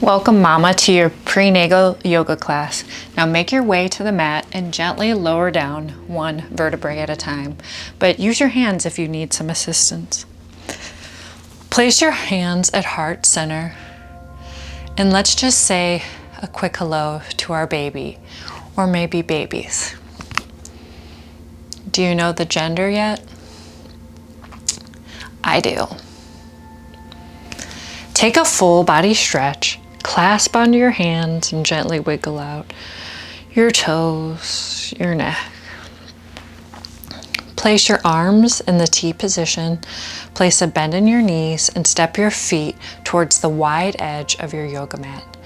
Welcome, Mama, to your prenatal yoga class. Now make your way to the mat and gently lower down one vertebrae at a time, but use your hands if you need some assistance. Place your hands at heart center, and let's just say a quick hello to our baby, or maybe babies. Do you know the gender yet? I do. Take a full body stretch. Clasp onto your hands and gently wiggle out your toes, your neck. Place your arms in the T position. Place a bend in your knees and step your feet towards the wide edge of your yoga mat.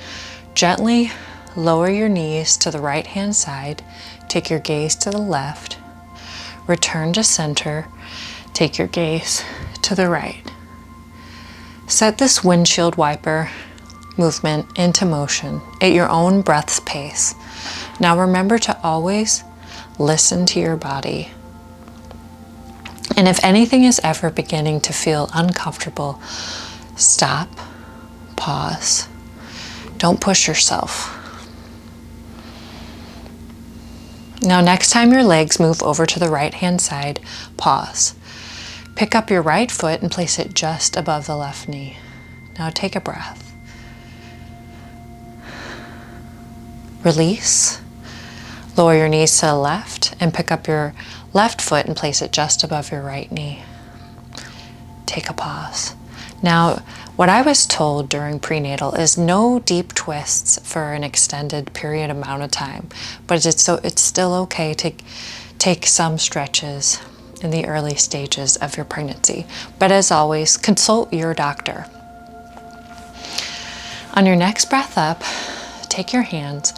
Gently lower your knees to the right hand side. Take your gaze to the left. Return to center. Take your gaze to the right. Set this windshield wiper movement into motion at your own breath's pace. Now remember to always listen to your body. And if anything is ever beginning to feel uncomfortable, stop, pause. Don't push yourself. Now next time your legs move over to the right hand side, pause. Pick up your right foot and place it just above the left knee. Now take a breath. Release. Lower your knees to the left and pick up your left foot and place it just above your right knee. Take a pause. Now, what I was told during prenatal is no deep twists for an extended period amount of time, but it's still okay to take some stretches in the early stages of your pregnancy. But as always, consult your doctor. On your next breath up, take your hands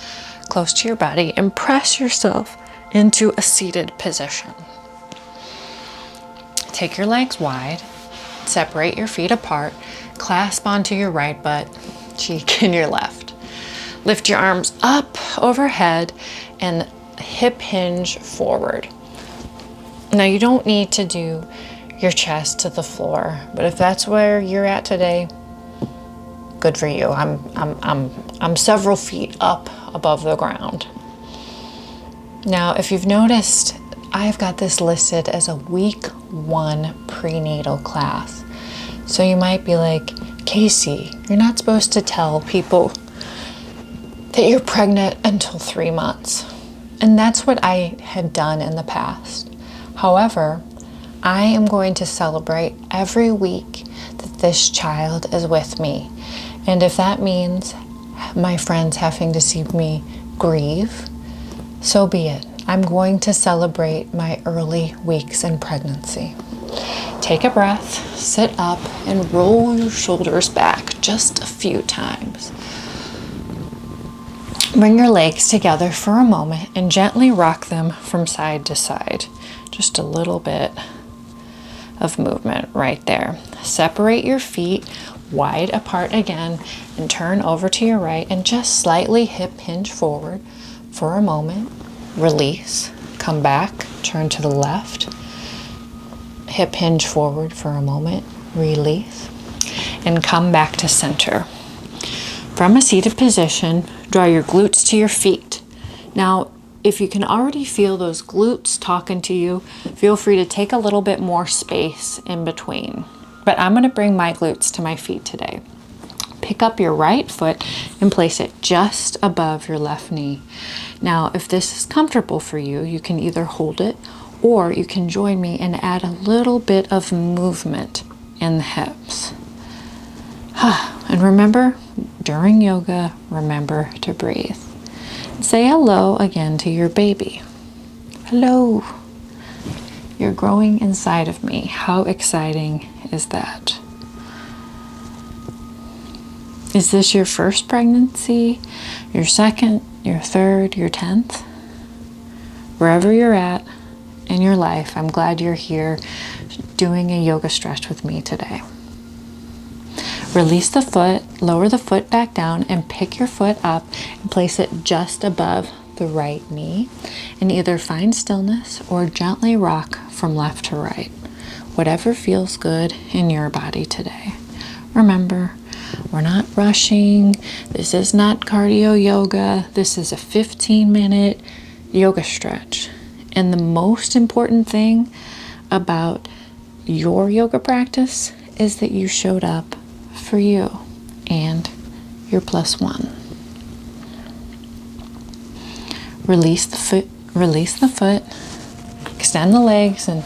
close to your body and press yourself into a seated position. Take your legs wide, separate your feet apart, clasp onto your right butt cheek and your left. Lift your arms up overhead and hip hinge forward. Now you don't need to do your chest to the floor, but if that's where you're at today, good for you. I'm several feet up above the ground. Now, if you've noticed, I've got this listed as a week 1 prenatal class. So you might be like, Casey, you're not supposed to tell people that you're pregnant until 3 months. And that's what I had done in the past. However, I am going to celebrate every week that this child is with me. And if that means my friends having to see me grieve, so be it. I'm going to celebrate my early weeks in pregnancy. Take a breath, sit up, and roll your shoulders back just a few times. Bring your legs together for a moment and gently rock them from side to side. Just a little bit of movement right there. Separate your feet wide apart again and turn over to your right and just slightly hip hinge forward for a moment. Release, come back, turn to the left, hip hinge forward for a moment, release, and come back to center. From a seated position, draw your glutes to your feet. Now, if you can already feel those glutes talking to you, feel free to take a little bit more space in between. But I'm going to bring my glutes to my feet today. Pick up your right foot and place it just above your left knee. Now, if this is comfortable for you, you can either hold it or you can join me and add a little bit of movement in the hips. And remember, during yoga, remember to breathe. Say hello again to your baby. Hello. You're growing inside of me. How exciting is that? Is this your first pregnancy, your second, your third, your 10th? Wherever you're at in your life, I'm glad you're here doing a yoga stretch with me today. Release the foot, lower the foot back down, and pick your foot up and place it just above the right knee. And either find stillness or gently rock from left to right. Whatever feels good in your body today. Remember, We're not rushing. This is not cardio yoga. This is a 15-minute yoga stretch. And the most important thing about your yoga practice is that you showed up for you and your plus one. Release the foot, extend the legs, and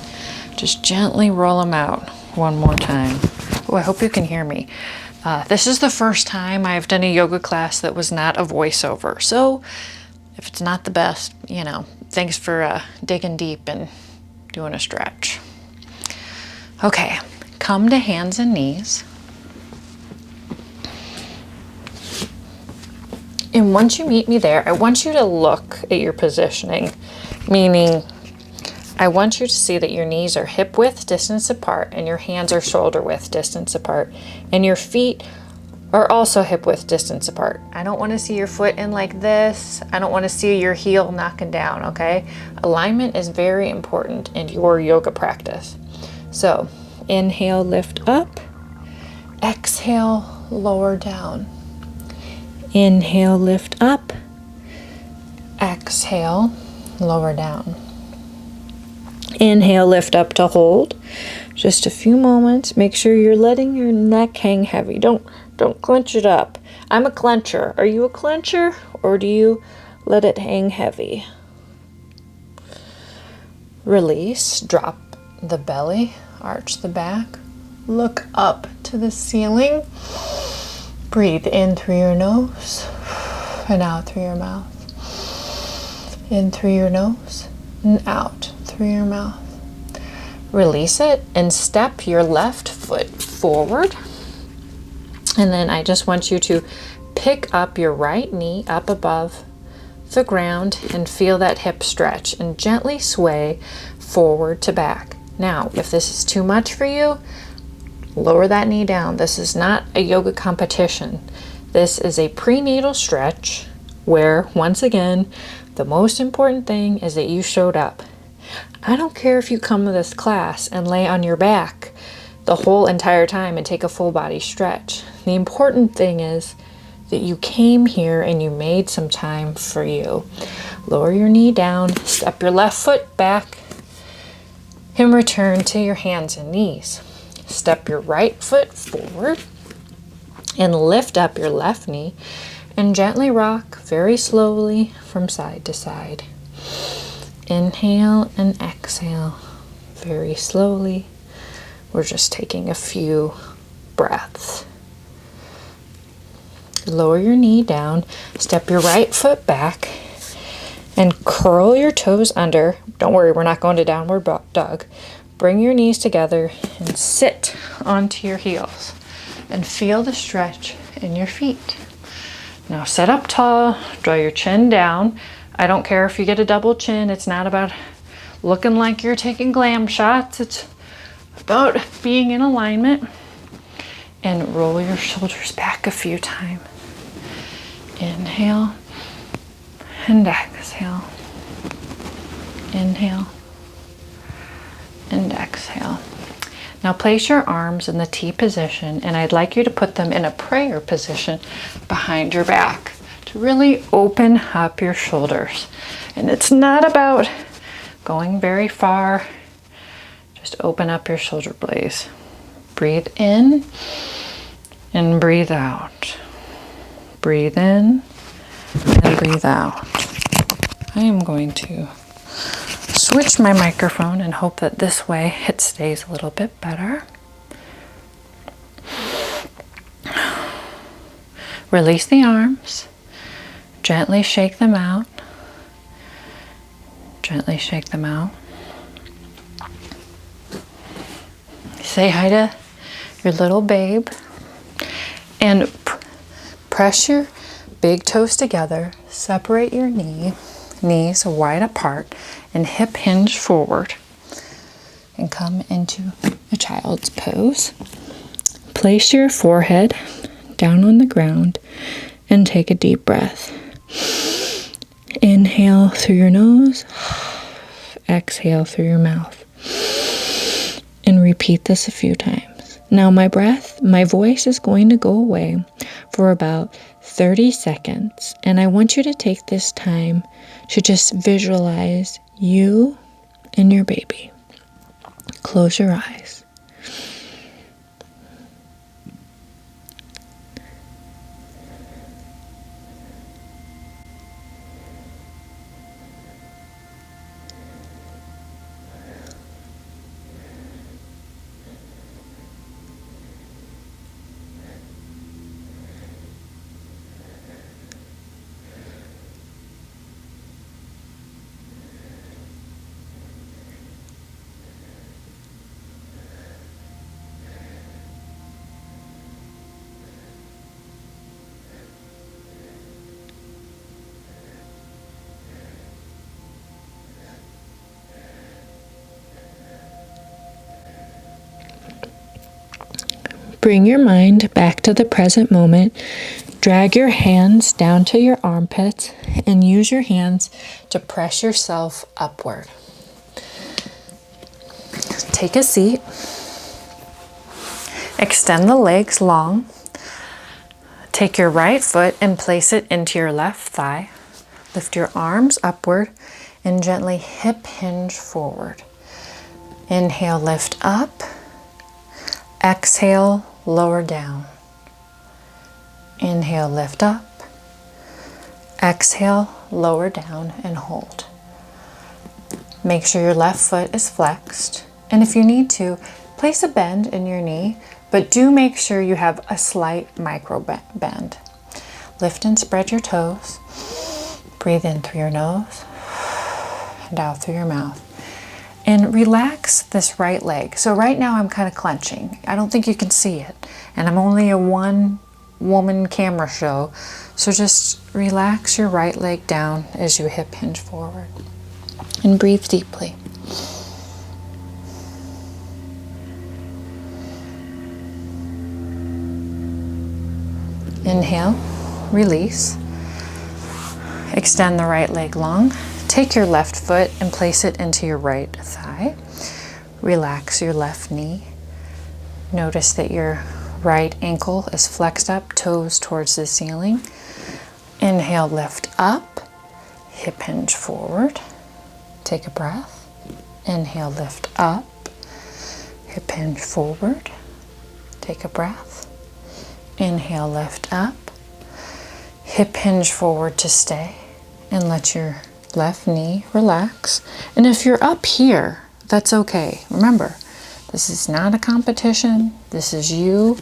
just gently roll them out one more time. Oh, I hope you can hear me. This is the first time I've done a yoga class that was not a voiceover. So if it's not the best, thanks for digging deep and doing a stretch. Okay, come to hands and knees. And once you meet me there, I want you to look at your positioning, meaning I want you to see that your knees are hip width distance apart and your hands are shoulder width distance apart and your feet are also hip width distance apart. I don't want to see your foot in like this. I don't want to see your heel knocking down, okay? Alignment is very important in your yoga practice. So inhale, lift up. Exhale, lower down. Inhale, lift up. Exhale, lower down. Inhale, lift up to hold. Just a few moments. Make sure you're letting your neck hang heavy. Don't clench it up. I'm a clencher. Are you a clencher, or do you let it hang heavy? Release. Drop the belly. Arch the back. Look up to the ceiling. Breathe in through your nose and out through your mouth. In through your nose and out through your mouth. Release it and step your left foot forward. And then I just want you to pick up your right knee up above the ground and feel that hip stretch and gently sway forward to back. Now, if this is too much for you, lower that knee down. This is not a yoga competition. This is a prenatal stretch where, once again, the most important thing is that you showed up. I don't care if you come to this class and lay on your back the whole entire time and take a full body stretch. The important thing is that you came here and you made some time for you. Lower your knee down, step your left foot back, and return to your hands and knees. Step your right foot forward and lift up your left knee and gently rock very slowly from side to side. Inhale and exhale very slowly. We're just taking a few breaths. Lower your knee down, step your right foot back, and curl your toes under. Don't worry, we're not going to downward dog. Bring your knees together and sit onto your heels and feel the stretch in your feet. Now sit up tall, draw your chin down. I don't care if you get a double chin. It's not about looking like you're taking glam shots. It's about being in alignment. And roll your shoulders back a few times. Inhale and exhale. Inhale and exhale. Now place your arms in the T position, and I'd like you to put them in a prayer position behind your back to really open up your shoulders. And it's not about going very far. Just open up your shoulder blades. Breathe in and breathe out. Breathe in and breathe out. I am going to switch my microphone and hope that this way it stays a little bit better. Release the arms. Gently shake them out. Gently shake them out. Say hi to your little babe. And press your big toes together. Separate your knees wide apart, and hip hinge forward. And come into a child's pose. Place your forehead down on the ground and take a deep breath. Inhale through your nose, exhale through your mouth. And repeat this a few times. Now my voice is going to go away for about 30 seconds. And I want you to take this time to just visualize you and your baby. Close your eyes. Bring your mind back to the present moment. Drag your hands down to your armpits and use your hands to press yourself upward. Take a seat. Extend the legs long. Take your right foot and place it into your left thigh. Lift your arms upward and gently hip hinge forward. Inhale, lift up. Exhale, lower down. Inhale, lift up. Exhale, lower down and hold. Make sure your left foot is flexed. And if you need to, place a bend in your knee, but do make sure you have a slight micro bend. Lift and spread your toes. Breathe in through your nose and out through your mouth. And relax this right leg. So right now I'm kind of clenching. I don't think you can see it. And I'm only a one-woman camera show. So just relax your right leg down as you hip hinge forward. And breathe deeply. Inhale, release. Extend the right leg long. Take your left foot and place it into your right thigh. Relax your left knee. Notice that your right ankle is flexed up, toes towards the ceiling. Inhale, lift up, hip hinge forward. Take a breath. Inhale, lift up, hip hinge forward. Take a breath. Inhale, lift up, hip hinge forward to stay, and let your left knee relax. And if you're up here, that's okay. Remember, this is not a competition. This is you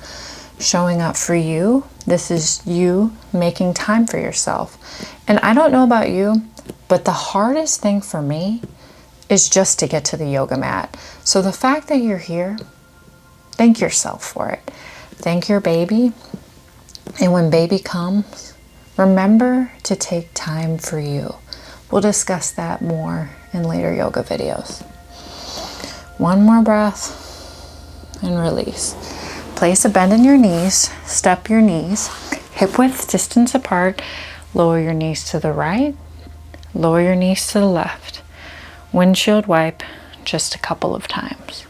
showing up for you. This is you making time for yourself. And I don't know about you, but the hardest thing for me is just to get to the yoga mat. So the fact that you're here, thank yourself for it. Thank your baby. And when baby comes, remember to take time for you. We'll discuss that more in later yoga videos. One more breath and release. Place a bend in your knees, step your knees, hip width distance apart, lower your knees to the right, lower your knees to the left. Windshield wipe just a couple of times.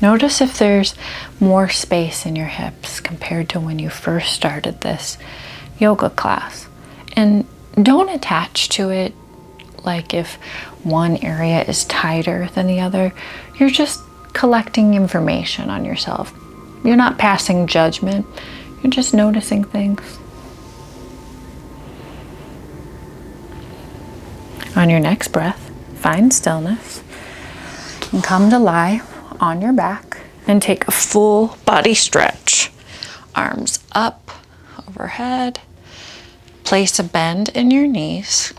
Notice if there's more space in your hips compared to when you first started this yoga class. And don't attach to it like if one area is tighter than the other. You're just collecting information on yourself. You're not passing judgment. You're just noticing things. On your next breath, find stillness and come to lie on your back and take a full body stretch. Arms up overhead. Place a bend in your knees.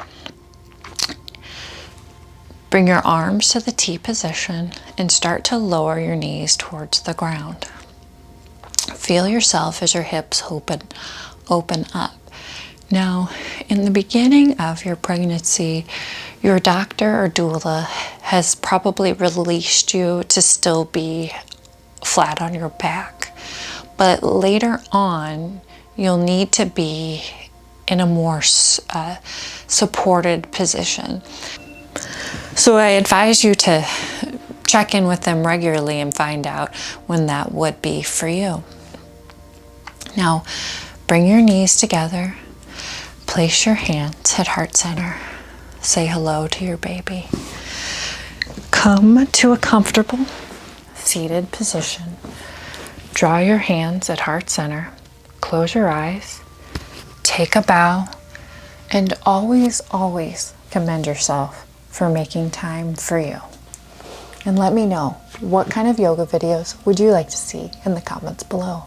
Bring your arms to the T position and start to lower your knees towards the ground. Feel yourself as your hips open up. Now, in the beginning of your pregnancy, your doctor or doula has probably released you to still be flat on your back. but later on, you'll need to be in a more supported position. So I advise you to check in with them regularly and find out when that would be for you. Now, bring your knees together, place your hands at heart center, say hello to your baby. Come to a comfortable seated position. Draw your hands at heart center, close your eyes, take a bow, and always, always commend yourself for making time for you. And let me know, what kind of yoga videos would you like to see in the comments below?